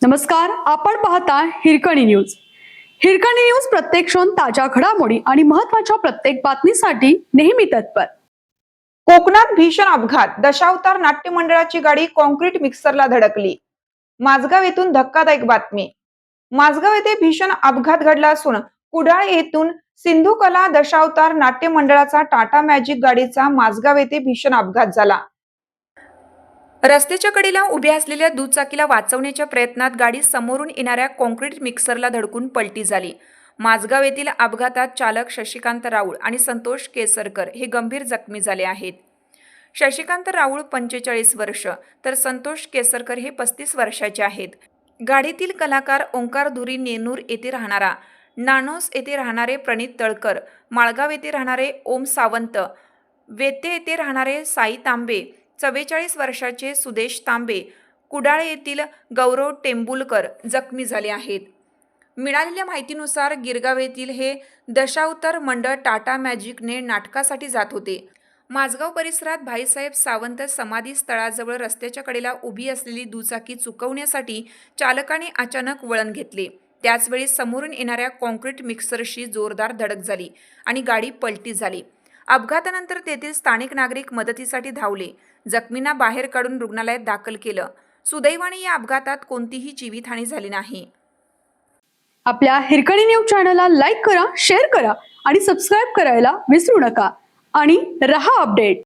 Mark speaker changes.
Speaker 1: नमस्कार, आपण पाहता हिरकणी न्यूज. हिरकणी न्यूज प्रत्येक क्षण ताज्या घडामोडी आणि महत्त्वाच्या प्रत्येक बातमीसाठी नेहमी तत्पर.
Speaker 2: कोकणात भीषण अपघात. दशावतार नाट्य मंडळाची गाडी कॉन्क्रीट मिक्सरला धडकली. माझगाव येथून धक्कादायक बातमी. माझगाव येथे भीषण अपघात घडला असून कुडाळ येथून सिंधू कला दशावतार नाट्य मंडळाचा टाटा मॅजिक गाडीचा माझगाव येथे भीषण अपघात झाला. रस्त्याच्या कडेला उभ्या असलेल्या दुचाकीला वाचवण्याच्या प्रयत्नात गाडी समोरून येणाऱ्या कॉन्क्रीट मिक्सरला धडकून पलटी झाली. माझगाव येथील अपघातात चालक शशिकांत राऊळ आणि संतोष केसरकर हे गंभीर जखमी झाले आहेत. शशिकांत राऊळ 45 वर्ष तर संतोष केसरकर हे 35 वर्षाचे आहेत. गाडीतील कलाकार ओंकार धुरी नेनूर येथे राहणारा, नानोस येथे राहणारे प्रणित तळकर, माळगाव येथे राहणारे ओम सावंत, वेते येथे राहणारे साई तांबे, 44 वर्षाचे सुदेश तांबे, कुडाळ येथील गौरव टेंबुलकर जखमी झाले आहेत. मिळालेल्या माहितीनुसार गिरगाव येथील हे दशावतार मंडळ टाटा मॅजिकने नाटकासाठी जात होते. माझगाव परिसरात भाईसाहेब सावंत समाधी स्थळाजवळ रस्त्याच्या कडेला उभी असलेली दुचाकी चुकवण्यासाठी चालकाने अचानक वळण घेतले. त्याचवेळी समोरून येणाऱ्या कॉन्क्रीट मिक्सरशी जोरदार धडक झाली आणि गाडी पलटी झाली. अपघातानंतर तेथील स्थानिक नागरिक मदतीसाठी धावले. जखमींना बाहेर काढून रुग्णालयात दाखल केलं. सुदैवाने या अपघातात कोणतीही जीवितहानी झाली नाही.
Speaker 1: आपल्या हिरकणी न्यूज चॅनलला लाईक करा, शेअर करा आणि सबस्क्राईब करायला विसरू नका आणि रहा अपडेट.